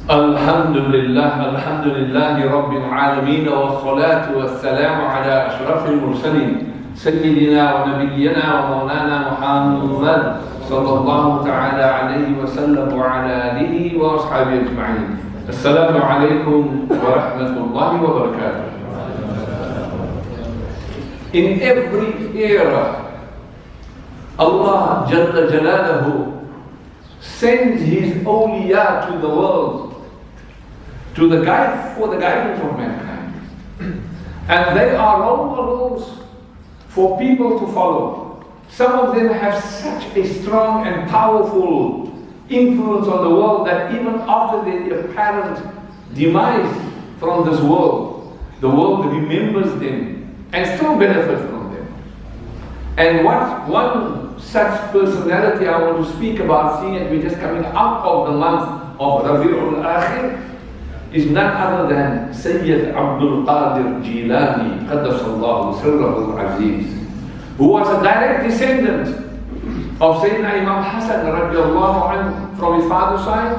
Alhamdulillah, alhamdulillahi rabbil alameen, wa salatu wa salamu ala ashrafil mursaleen, sayyidina wa nabiyyina wa maulana Muhammad sallallahu ta'ala alayhi wa sallam wa ala alihi wa ashabihi ajma'in. Assalamu alaikum wa rahmatullahi wa barakatuh. In every era, Allah Jalla Jalaluhu sends His awliya to the world for the guidance of mankind. And they are role models for people to follow. Some of them have such a strong and powerful influence on the world that even after their apparent demise from this world, the world remembers them and still benefits from them. And one such personality I want to speak about, seeing it we're just coming out of the month of Rabi'ul Akhir, is none other than Sayyid Abdul Qadir Jilani, Qaddasallahu Sirrahu Aziz, who was a direct descendant of Sayyidina Imam Hassen radiallahu anhu from his father's side,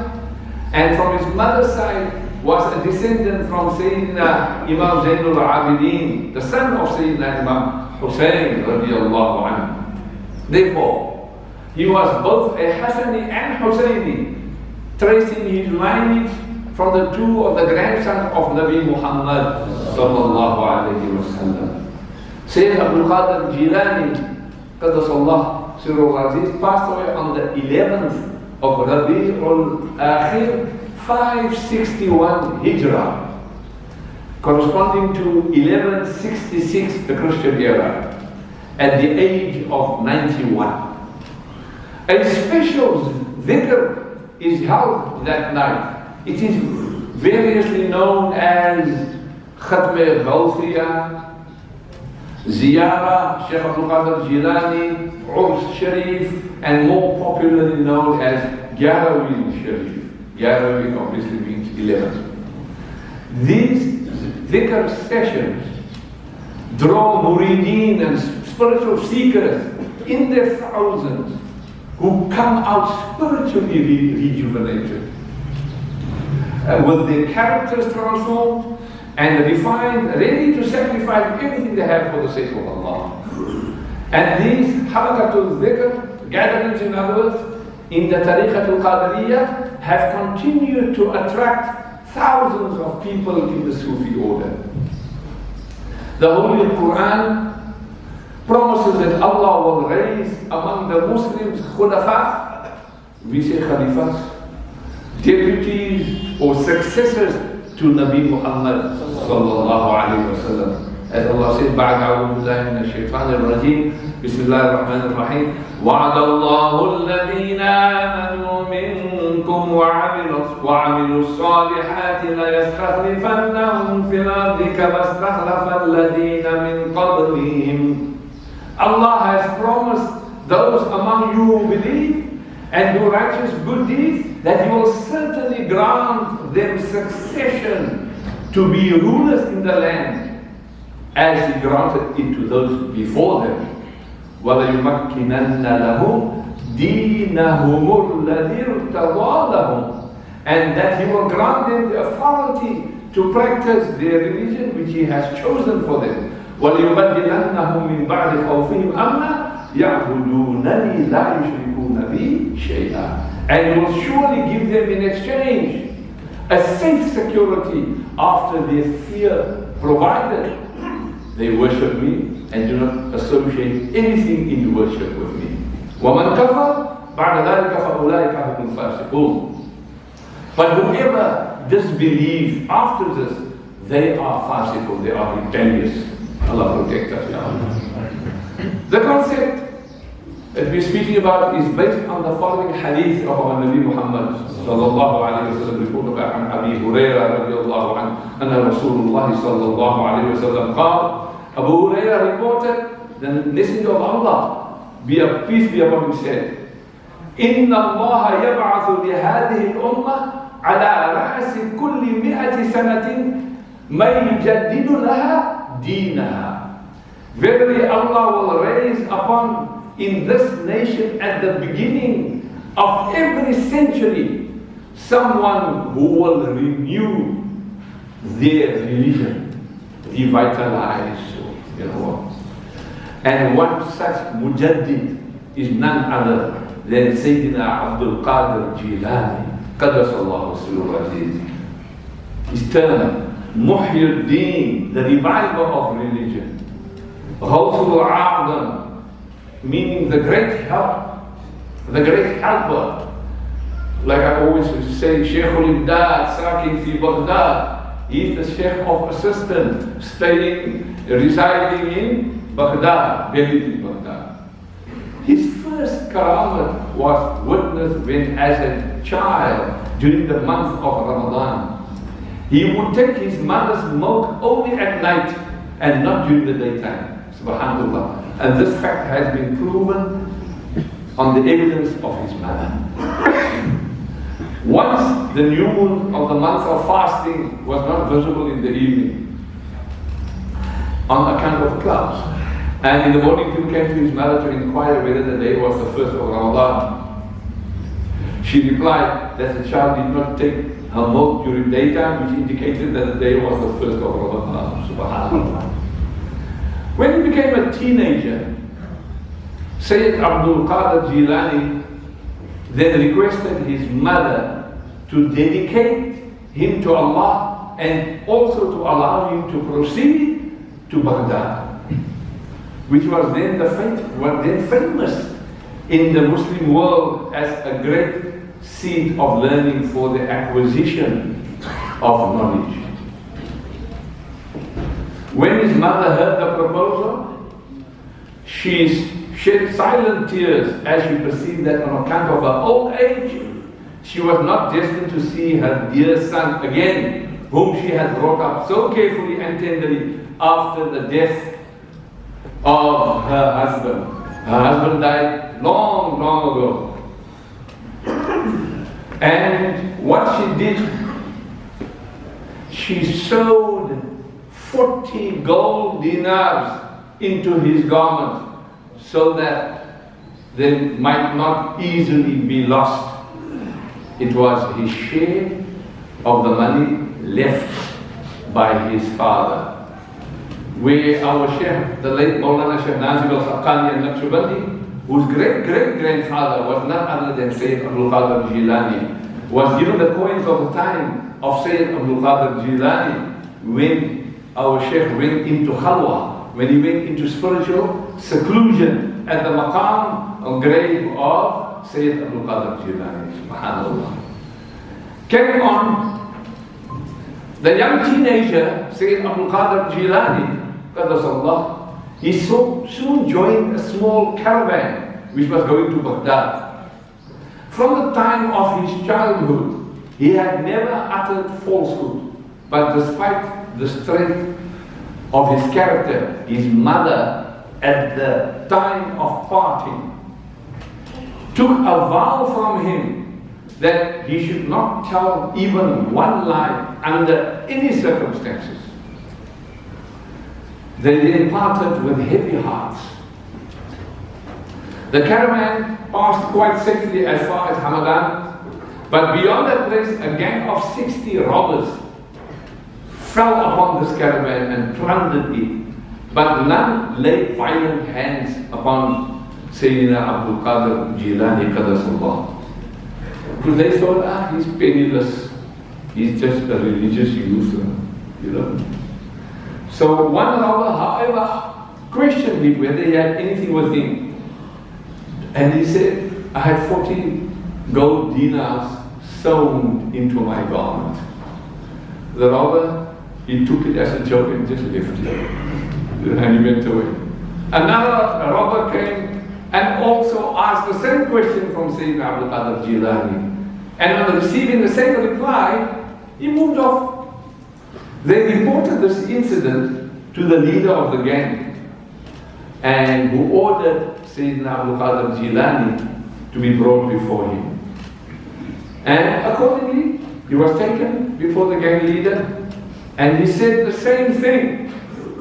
and from his mother's side was a descendant from Sayyidina Imam Zainul Abidin, the son of Sayyidina Imam Hussein radiallahu anhu. Therefore, he was both a Hassani and Husseini, tracing his lineage from the two of the grandsons of Nabi Muhammad sallallahu alayhi wa sallam. Sayyid Abdul Qadir Jilani, Qaddasallahu Sirrul Aziz, passed away on the 11th of Rabi'ul Akhir, 561 Hijrah, corresponding to 1166, the Christian era, at the age of 91. A special dhikr is held that night. It is variously known as Khatm Ghawthiyah, Ziyara, Shaykh Abdul Qadir Jilani, Urs Sharif, and more popularly known as Garawi Sharif. Garawi obviously means 11. These dhikr sessions draw murideen and spiritual seekers in their thousands who come out spiritually rejuvenated, with their characters transformed and refined, ready to sacrifice everything they have for the sake of Allah. And these halaqatul dhikr, gatherings in other words, in the tariqatul qadiriyah, have continued to attract thousands of people in the Sufi order. The Holy Quran promises that Allah will raise among the Muslims khulafa, we say khalifas, deputies or successors to Nabi Muhammad sallallahu alayhi wa sallam. As Allah says, بَعْدَ أَعُوذُ بِاللَّهِ مِنَ الشَّيْطَانِ الرَّجِيمِ بِسْمِ اللَّهِ الرَّحْمَنِ الرَّحِيمِ وَعَدَ اللَّهُ الَّذِينَ آمَنُوا مِنكُمْ وَعَمِلُوا الصَّالِحَاتِ لَيَسْتَخْلِفَنَّهُمْ فِي الْأَرْضِ كَمَا اسْتَخْلَفَ الَّذِينَ مِنْ قَبْلِهِمْ. Allah has promised those among you who believe and do righteous good deeds that He will certainly grant them succession to be rulers in the land, as He granted it to those before them. وَلَيُمَكِّنَنَّ لَهُمْ دِينَهُمُ الَّذِي ارْتَضَىٰ لَهُمْ, and that He will grant them the authority to practice their religion which He has chosen for them. وَلَيُبَدِّلَنَّهُمْ مِنْ بَعْدِ خَوْفِهِمْ أَمْنًا يَعْبُدُونَنِي لَا يُشْرِكُونَ بِي شَيْئًا, and He will surely give them in exchange a safe security after their fear, provided they worship me and do not associate anything in worship with me. وَمَنْ كَفَرَ بَعْدَ ذَلِكَ فَأُولَٰئِكَ هُمُ الْفَاسِقُونَ. But whoever disbelieves after this, they are fasiqun, they are rebellious. Allah protect us. The concept that we're speaking about is based on the following hadith of our Nabi Muhammad sallallahu alayhi wa sallam, reported by Abi Hurairah radiallahu anhu, anna Rasulullah sallallahu alayhi wa sallam qala. Abu Hurairah reported, the Messenger of Allah, peace be upon him, said, إِنَّ اللَّهَ يَبْعَثُ لِهَذِهِ الْأُمَّةِ عَلَى رَأْسِ كُلِّ 100 سَنَةٍ مَنْ يُجَدِّدُ لَهَا دِينَهَا. Verily Allah will raise upon in this nation at the beginning of every century someone who will renew their religion, revitalize, you know. And one such mujaddid is none other than Sayyidina Abdul Qadir Jilani, Qaddasallahu Sirruhu Aziz. His term, Muhyiddin, the reviver of religion. Ghawthul A'zam, meaning the great help, the great helper. Like I always say, Shaykhul Imdad, Sakin fi Baghdad. He is the Shaykh of assistant, residing in Baghdad, Beirut, Baghdad. His first karamat was witnessed when, as a child, during the month of Ramadan, he would take his mother's milk only at night and not during the daytime. Subhanallah. And this fact has been proven on the evidence of his mother. Once the new moon of the month of fasting was not visible in the evening on account of clouds, and in the morning he came to his mother to inquire whether the day was the first of Ramadan. She replied that the child did not take her milk during daytime, which indicated that the day was the first of Ramadan. Subhanallah. When he became a teenager, Sayyid Abdul Qadir Jilani then requested his mother to dedicate him to Allah and also to allow him to proceed to Baghdad, which was then famous in the Muslim world as a great seat of learning for the acquisition of knowledge. When his mother heard the proposal, she shed silent tears as she perceived that on account of her old age, she was not destined to see her dear son again, whom she had brought up so carefully and tenderly after the death of her husband. Her husband died long, long ago. And what she did, she sewed 40 gold dinars into his garment so that they might not easily be lost. It was his share of the money left by his father. Where our Sheikh, the late Maulana Sheikh Nazib al-Haqqani al-Naqshbandi, whose great-great-grandfather was none other than Sayyid Abdul Qadir Jilani, was given the coins of the time of Sayyid Abdul Qadir Jilani when our Sheikh went into khalwa, when he went into spiritual seclusion at the maqam or grave of Sayyid Abdul Qadir Jilani. Subhanallah. Carrying on, the young teenager, Sayyid Abdul Qadir Jilani, Qaddasallah, he soon joined a small caravan which was going to Baghdad. From the time of his childhood, he had never uttered falsehood, but despite the strength of his character, his mother, at the time of parting, took a vow from him that he should not tell even one lie under any circumstances. They then parted with heavy hearts. The caravan passed quite safely as far as Hamadan, but beyond that place, a gang of 60 robbers fell upon this caravan and plundered it, but none laid violent hands upon Sayyidina Abdul Qadir Jilani Qaddasallah. Because they thought, he's penniless, he's just a religious youth, you know. So one robber, however, questioned him whether he had anything with him. And he said, I had 40 gold dinars sewn into my garment. The robber, he took it as a joke and just left it. And he went away. Another robber came and also asked the same question from Sayyidina Abdul Qadir Jilani. And on receiving the same reply, he moved off. They reported this incident to the leader of the gang, and who ordered Sayyidina Abdul Qadir Jilani to be brought before him. And accordingly, he was taken before the gang leader, and he said the same thing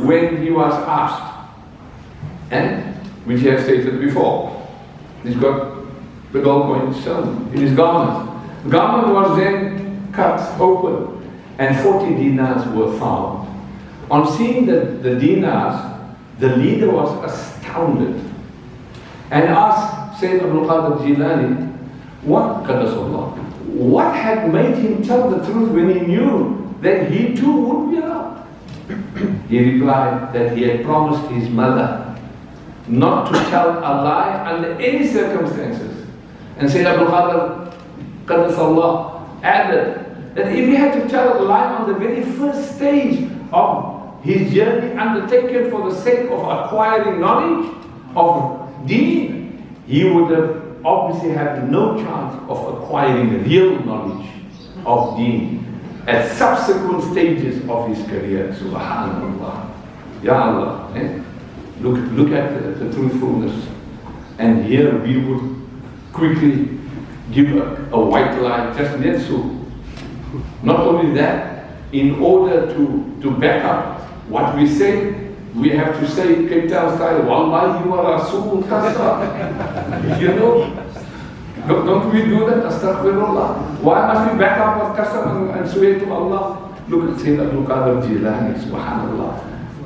when he was asked, and which he has stated before. He's got the gold coin sewn in his garment. Garment was then cut open and 40 dinars were found. On seeing the dinars, the leader was astounded and asked Sayyid Abdul Qadir Jilani, what had made him tell the truth when he knew that he too would be around? He replied that he had promised his mother not to tell a lie under any circumstances. And Sayyid Abdul Qadir Qaddasallah added that if he had to tell a lie on the very first stage of his journey undertaken for the sake of acquiring knowledge of deen, he would have obviously had no chance of acquiring real knowledge of deen at subsequent stages of his career. Subhanallah. Ya Allah. Look at the truthfulness. And here we would quickly give a white lie, just net so. Not only that, in order to back up what we say, we have to say, Cape Town style, Wallahi you are Rasul Qasam. You know? Don't we do that? Astaghfirullah. Why must we back up with Qasam and swear to Allah? Look at Sayyid Abdul Qadir Jilani, subhanallah.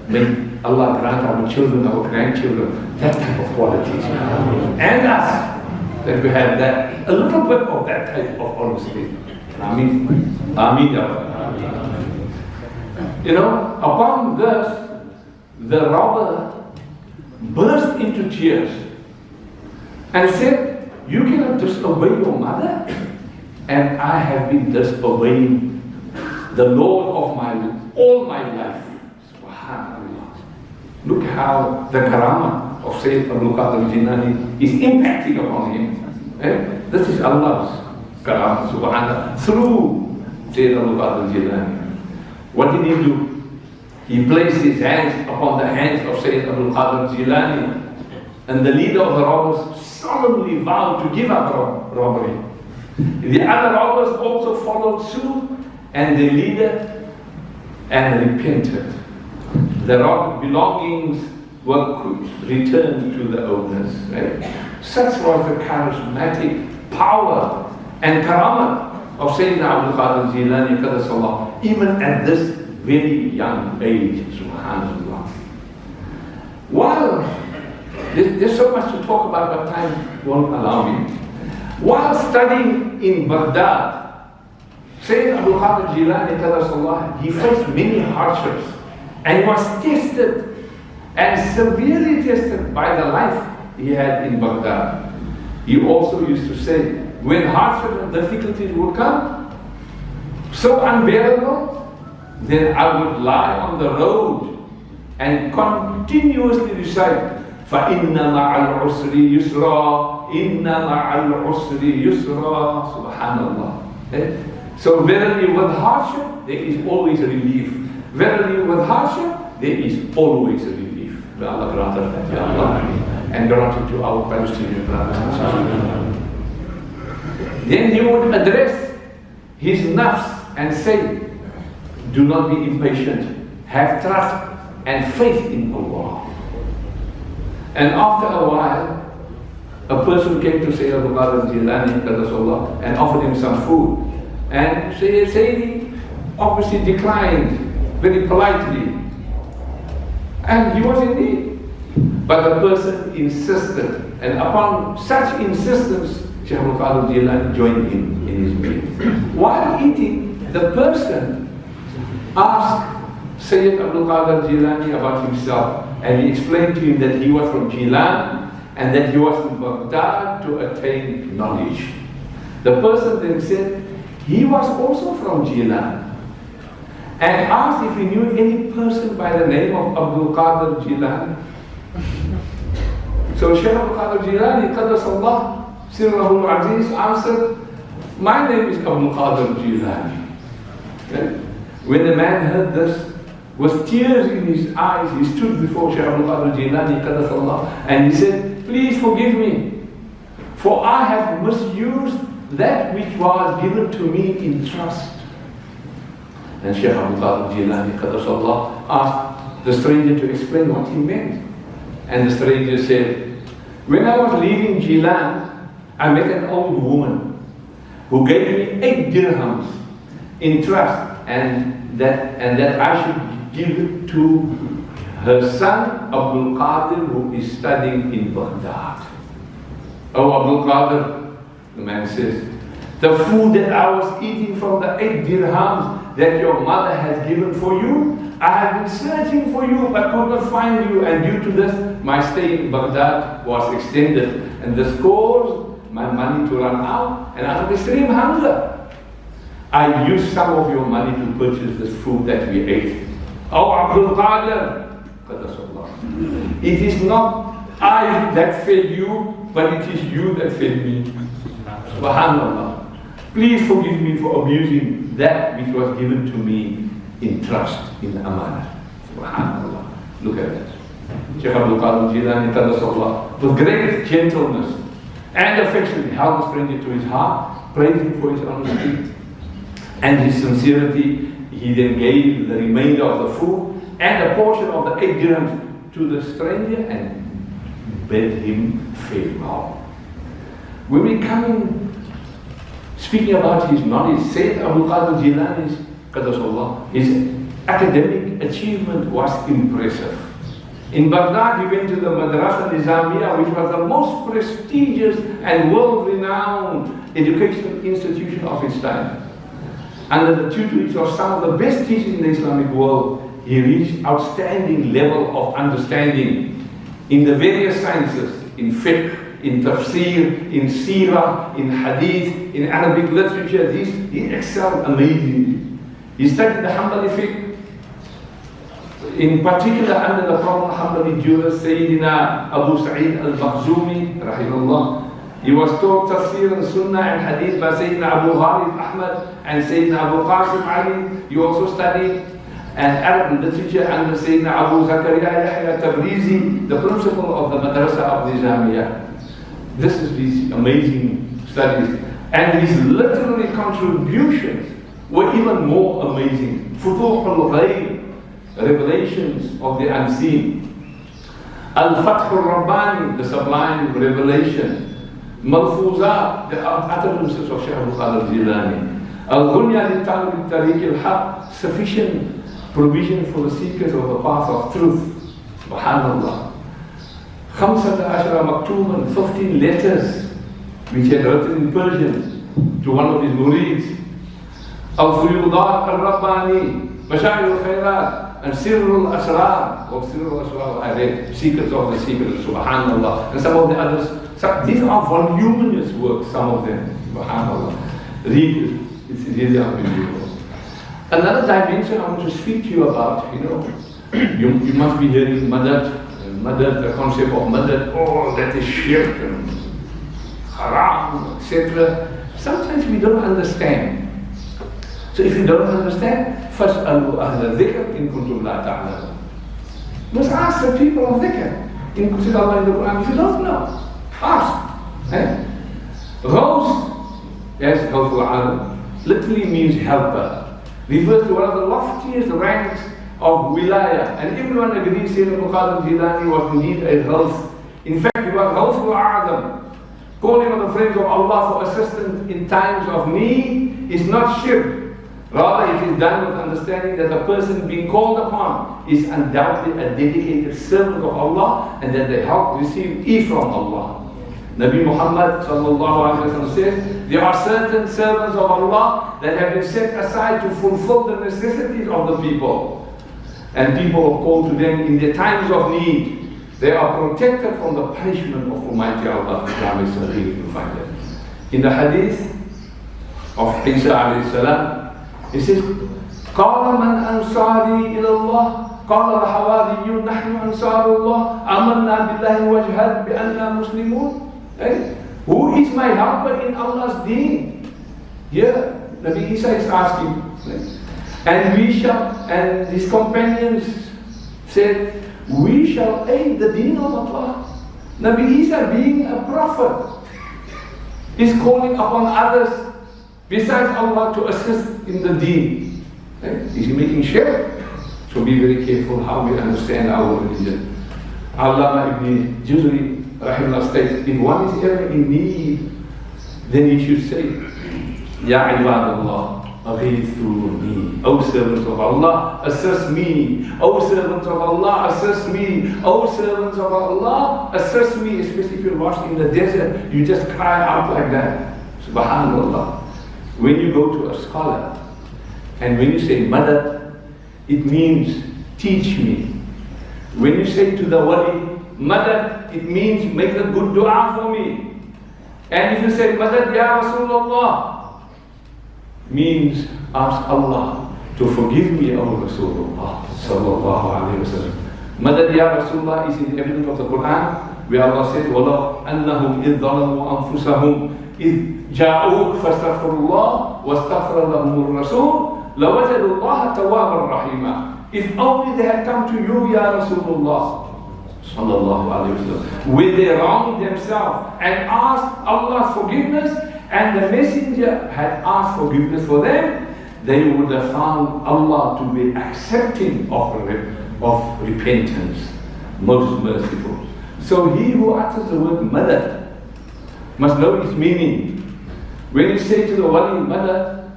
May Allah grant our children, our grandchildren, that type of qualities. And us, that we have that, a little bit of that type of honesty. Ameen. Ameen. You know, upon this, the robber burst into tears and said, you cannot disobey your mother, and I have been disobeying the Lord of all my life. Subhanallah. Look how the karamah of Sayyid Abdul Qadir Jilani is impacting upon him. This is Allah's karamah, subhanallah, through Sayyid Abdul Qadir Jilani. What did he do? He placed his hands upon the hands of Sayyid Abdul Qadir Jilani, and the leader of the robbers solemnly vowed to give up robbery. The other robbers also followed suit, and the leader repented. The belongings were returned to the owners. Right? Such was the charismatic power and karamah of Sayyidina Abdul Qadir Jilani Qaddasallah, even at this very young age, subhanallah. While there's so much to talk about, but time won't allow me. While studying in Baghdad, Sayyidina Abdul Qadir Jilani Qaddasallah, he faced many hardships and was tested and severely tested by the life he had in Baghdad. He also used to say, when hardships and difficulties would come, so unbearable, then I would lie on the road and continuously recite, فَإِنَّ مَعَ الْعُسْرِ يُسْرًا إِنَّ مَعَ الْعُسْرِ يُسْرًا. Subhanallah. So verily with hardship, there is always a relief. Verily with hardship, there is always a relief. May Allah grant us that, Ya Allah. And grant it to our Palestinian brothers and sisters. Then he would address his nafs and say, do not be impatient, have trust and faith in Allah. And after a while, a person came to Sayyid Abdul Qadir Jilani and offered him some food. And Sayyidi obviously declined very politely. And he was in need. But the person insisted. And upon such insistence, Shaykh Abdul Qadir Jilani joined him in his meal. While eating, the person asked Sayyid Abdul Qadir Jilani about himself, and he explained to him that he was from Jilan and that he was in Baghdad to attain knowledge. The person then said he was also from Jilan and asked if he knew any person by the name of Abdul Qadir Jilani. So Shaykh Abdul Qadir Jilani Qaddasallah Sirrahul Aziz answered, my name is Abdul Qadir Jilani. Okay? When the man heard this, with tears in his eyes, he stood before Shaykh Abdul Qadir Jilani Qaddasallah and he said, please forgive me, for I have misused that which was given to me in trust. And Shaykh Abdul Qadir Jilani Qaddasallah asked the stranger to explain what he meant. And the stranger said, when I was leaving Jilan, I met an old woman who gave me 8 dirhams in trust, and that I should give it to her son Abdul Qadir, who is studying in Baghdad. Oh, Abdul Qadir, the man says, the food that I was eating from the 8 dirhams that your mother has given for you, I have been searching for you but could not find you, and due to this my stay in Baghdad was extended, and this caused my money to run out, and out of extreme hunger I used some of your money to purchase this food that we ate. Oh, Abdul Qadir, it is not I that fed you, but it is you that fed me. Subhanallah. Please forgive me for abusing that which was given to me in trust, in amanah. Subhanallah. Look at that. Shaykh Abdul Qadir Jilani, Qaddasallah, with great gentleness and affection, held the stranger to his heart, praised him for his honesty and his sincerity. He then gave the remainder of the food and a portion of the 8 dirhams to the stranger and bade him farewell. When we come in speaking about his knowledge, Sayyid Abdul Qadir Jilani's Qaddasallah, his academic achievement was impressive. In Baghdad, he went to the Madrasa Nizamiya, which was the most prestigious and world-renowned educational institution of its time. Under the tutelage of some of the best teachers in the Islamic world, he reached outstanding level of understanding in the various sciences, in fiqh, in tafsir, in seerah, in hadith, in Arabic literature. He excelled amazingly. He studied the Hanbali fiqh, in particular under the prominent Hanbali jurist Sayyidina Abu Sa'id al-Makhzumi, rahimahullah. He was taught tafsir and sunnah and hadith by Sayyidina Abu Ghalib Ahmad and Sayyidina Abu Qasim Ali. He also studied Arab literature under Sayyidina Abu Zakaria Yahya Tabrizi, the principal of the Madrasa of Nizamiya. This is these amazing studies, and his literary contributions were even more amazing. Futuh al-Ghayb, revelations of the unseen. Al-Fath al-Rabbani, the sublime revelation. Malfuzat, the utterances of Shaykh Abdul Qadir Jilani. Al-Ghunya li-Talib al-Tariq al-Haq, sufficient provision for the seekers of the path of truth. Subhanallah. 15 maktuban, 15 letters which he had written in Persian to one of his murids. Al-Fuyudat al-Rabbani, Mashair al-Khairat, and Sirrul Asrar, or Sirrul Asrar, I read, Secrets of the Secrets, Subhanallah, and some of the others. These are voluminous works, some of them, Subhanallah. Read it, it's really unbelievable. Another dimension I want to speak to you about, you must be hearing madad, the concept of madad, oh, that is shirk and haram, etc. Sometimes we don't understand. So if you don't understand, فَاسْأَلُوا أَهْلَ الذِّكْرِ إِن كُنْتُمْ لَا تَعْلَمُونَ. Must ask the people of dhikr. In Allah in the Quran, if you don't know, ask. Ghaus, yes, helpful alim, literally means helper. Refers to one of the loftiest ranks of wilaya, and everyone agrees Sayyid Abdul Qadir Jilani was indeed a ghaus. In fact, he was Ghawsul A'zam. Calling on the friends of Allah for assistance in times of need is not shirk. Rather, it is done with understanding that the person being called upon is undoubtedly a dedicated servant of Allah, and that the help received is from Allah. Nabi Muhammad says, there are certain servants of Allah that have been set aside to fulfill the necessities of the people, and people are called to them in their times of need. They are protected from the punishment of Almighty Allah. You find that in the hadith of Isa alayhi salam. He says, قال من أنصاري إلى الله قال الحواريون نحن أنصار الله آمنا بالله واشهد بأننا مسلمون. Who is my helper in Allah's deen? Here, Nabi Isa is asking. And his companions said, we shall aid the deen of Allah. Nabi Isa, being a prophet, is calling upon others besides Allah to assist in the deen. Is he making shirk? So be very careful how we understand our religion. Allama ibn Juzri rahimahullah states, if one is ever in need, then he should say, Ya ibadallah, aghithuni. O servants of Allah, assist me. O servants of Allah, assist me. O servants of Allah, assist me. Especially if you're lost in the desert, you just cry out like that. Subhanallah. When you go to a scholar, and when you say madad, it means teach me. When you say to the wali, madad, it means make a good dua for me. And if you say madad ya Rasulullah, means ask Allah to forgive me, O Rasulullah sallallahu alayhi wa sallam. Madad ya Rasulullah is in the evidence of the Quran, where Allah says, وَلَوْ أَنَّهُمْ إِذْ ظَلَمُوا أَنفُسَهُمْ إِذْ جَاءُوكَ فَاسْتَغْفَرُوا اللَّهَ وَاسْتَغْفَرَ لَهُمُ الرَّسُولُ لَوَجَدُوا اللَّهَ تَوَّابًا رَحِيمًا. If only they had come to you, Ya Rasulullah sallallahu alayhi wa sallam, when they wronged themselves and asked Allah's forgiveness, and the messenger had asked forgiveness for them, they would have found Allah to be accepting of repentance, most merciful. So he who utters the word madad must know its meaning. When you say to the wali madad,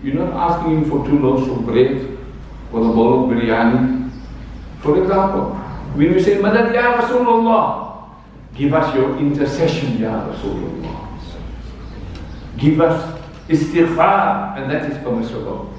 you're not asking him for 2 loaves of bread or a bowl of biryani. For example, when you say madad ya Rasulullah, give us your intercession ya Rasulullah. Give us istighfar, and that is permissible.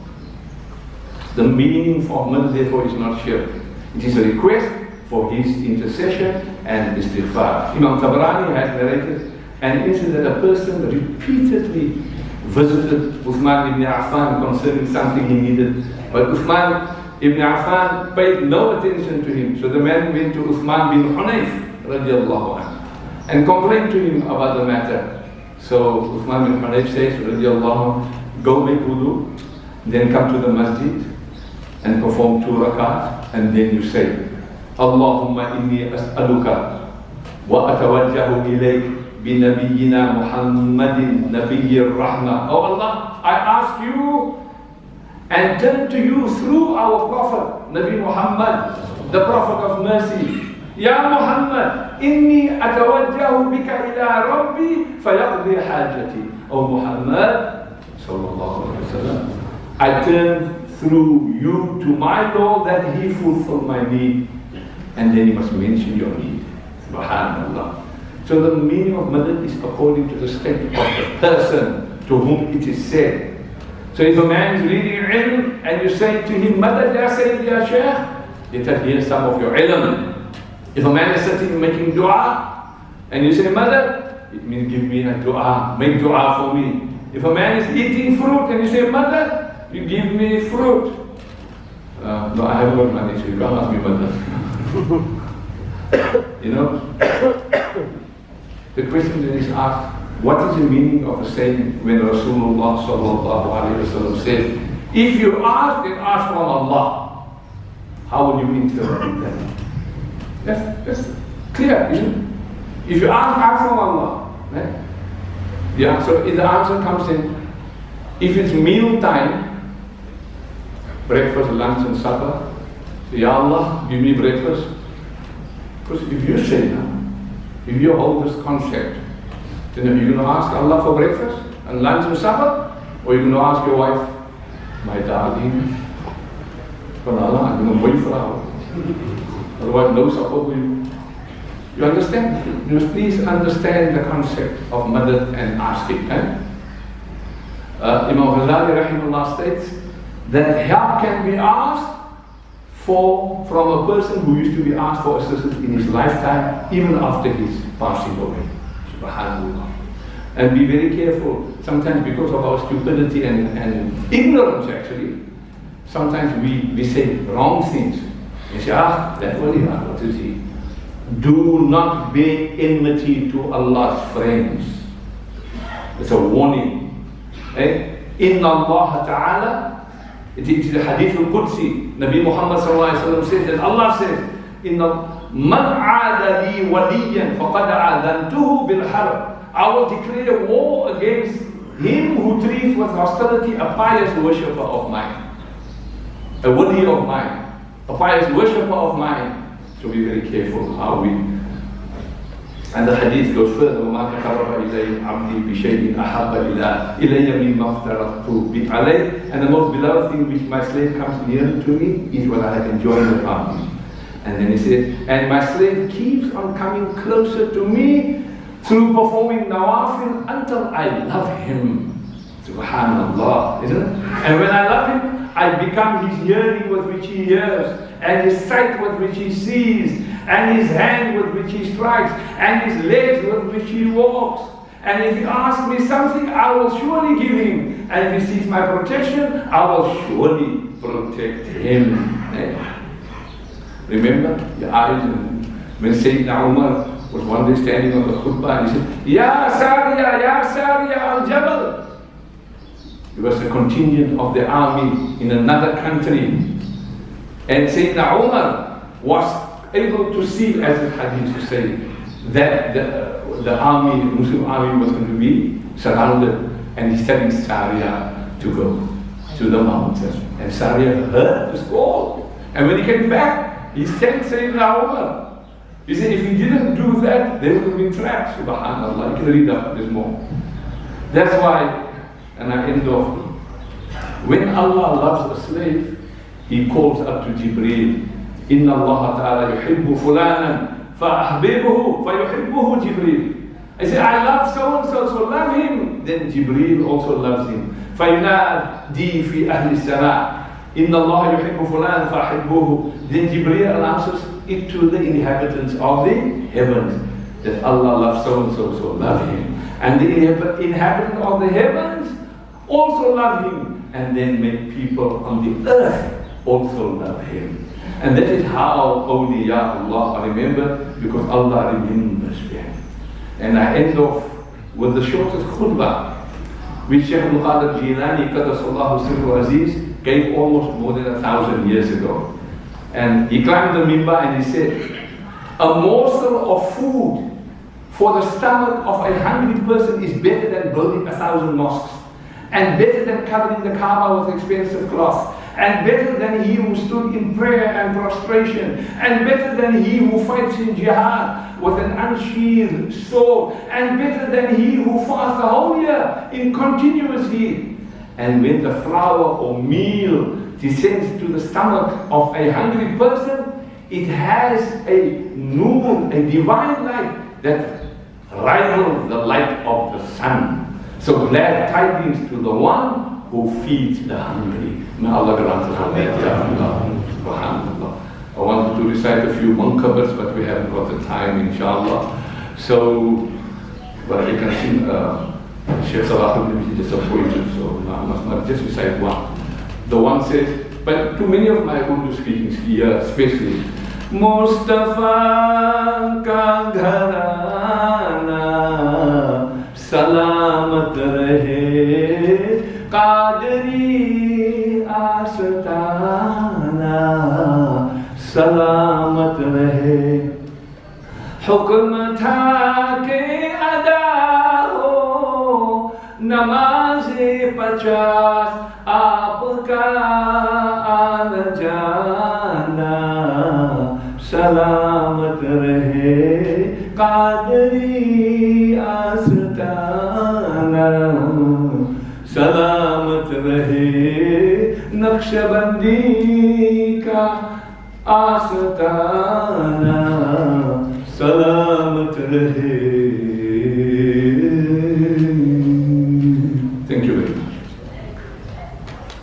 The meaning for madad therefore is not shirk. It is a request for his intercession and istighfar. Imam Tabarani has narrated an incident that a person repeatedly visited Uthman ibn Affan concerning something he needed, but Uthman ibn Affan paid no attention to him. So the man went to Uthman bin Hunayf radiallahu anhu and complained to him about the matter. So Uthman bin Hunayf says radiallahu anhu, go make wudu, then come to the masjid and perform 2 rakat, and then you say, Allahumma inni as'aluka wa atawajjahu ilayk بنبينا محمد نبي الرحمة. Oh Allah, I ask you and turn to you through our Prophet, Nabi Muhammad, the Prophet of mercy. Ya Muhammad, inni atawajjahu bika ila Rabbi fayaqdi hajati. Oh Muhammad, sallallahu alaihi wasallam, I turn through you to my Lord that He fulfill my need. And then He must mention your need. Subhanallah. So the meaning of madad is according to the state of the person to whom it is said. So if a man is reading ilm and you say to him, madad ya Sayyid ya Shaykh, let us hear some of your ilm. If a man is sitting making dua and you say madad, it means give me a dua, make dua for me. If a man is eating fruit and you say madad, you give me fruit. No, I haven't got money, so you can't ask me madad. You know? The question then is asked, what is the meaning of a saying when Rasulullah sallallahu alayhi wa sallam says, if you ask, then ask from Allah? How would you interpret that? That's clear, isn't it? If you ask from Allah. Right? Yeah, so if the answer comes in, if it's meal time, breakfast, lunch and supper, say, Ya Allah, give me breakfast. Because if you say that, if you hold this concept, then are you going to ask Allah for breakfast and lunch and supper? Or are you going to ask your wife, my darling, for Allah, I'm going to wait for her. Otherwise, no supper for you. You understand? You must please understand the concept of madad and asking. Imam Ghazali rahimahullah states that help can be asked from a person who used to be asked for assistance in his lifetime, even after his passing away. Subhanallah. And be very careful. Sometimes because of our stupidity and ignorance actually, sometimes we say wrong things. We say, that wali, what is he? Do not bear enmity to Allah's friends. It's a warning. Inna Allah Ta'ala, it is the hadith al-Qudsi. Nabi Muhammad sallallahu alayhi wa sallam says that Allah says, Inna man aada li waliyan faqad aadantuhu bil harb. I will declare war against him who treats with hostility a pious worshipper of mine. A wali of mine. A pious worshipper of mine. So be very careful how we And the hadith goes further, وَمَا تَقَرَّبَ إِلَيْهِ عَبْدِي بِشَيْءٍ أَحَبَّ إِلَيَّ مِمَّا افْتَرَضْتُ عَلَيْهِ. And the most beloved thing which my slave comes near to me is what I have enjoyed upon him. And then he said, and my slave keeps on coming closer to me through performing nawafil until I love him. Subhanallah, isn't it? And when I love him, I become his hearing with which he hears, and his sight with which he sees, and his hand with which he strikes, and his legs with which he walks. And if he asks me something, I will surely give him. And if he seeks my protection, I will surely protect him. Remember the eyes, when Sayyidina Umar was one day standing on the khutbah, and he said, Ya Sariya al-Jabal. He was a contingent of the army in another country. And Sayyidina Umar was able to see, as the hadith to say, that the army, the Muslim army was going to be surrounded, and he's telling Sariya to go to the mountain. And Sariya heard the call. And when he came back, he sent Sayyidina Umar. He said, if he didn't do that, they would have been trapped. Subhanallah, you can read up this more. That's why, and I end off, when Allah loves a slave, He calls up to Jibreel. Inna Allah ta'ala yuhibbu fulanan fa'ahbibuhu fayuhibbuhu Jibreel. I say, I love so and so, so love him. Then Jibreel also loves him. فَيُنَادِي فِي أَهْلِ السَّمَاءِ Inna Allah yuhibbu fulanan fa'ahibbuhu. Then Jibreel announces it to the inhabitants of the heavens, that Allah loves so and so, so love him. And the inhabitants of the heavens also love him. And then make people on the earth also love him. And that is how awliyaullah are remembered, because Allah remembers them. And I end off with the shortest khutbah, which Shaykh Abdul Qadir Jilani Qaddasallahu Sirru Aziz gave almost more than 1,000 years ago. And he climbed the mimbar and he said, a morsel of food for the stomach of a hungry person is better than building 1,000 mosques, and better than covering the Kaaba with expensive cloth, and better than he who stood in prayer and prostration, and better than he who fights in jihad with an unsheathed sword, and better than he who fasts the whole year in continuous heat. And when the flour or meal descends to the stomach of a hungry person, it has a nur, a divine light that rivals the light of the sun. So glad tidings to the one who feeds the hungry. May Allah grant us all that. Subhanallah. I wanted to recite a few mankabats, but we haven't got the time, inshallah. So, but I can see Shaykh Salahuddin is disappointed, so I must not just recite one. The one says, but to many of my Urdu speakings here, especially, Mustafa ka gharana salamat rahe, Qadri astana salamat rahe, hukm tha ke ada ho, namaze 50 aapka aana jana, salamat rahe Qadri astana, salamat rahe Naqshbandi ka astana, salamat rahe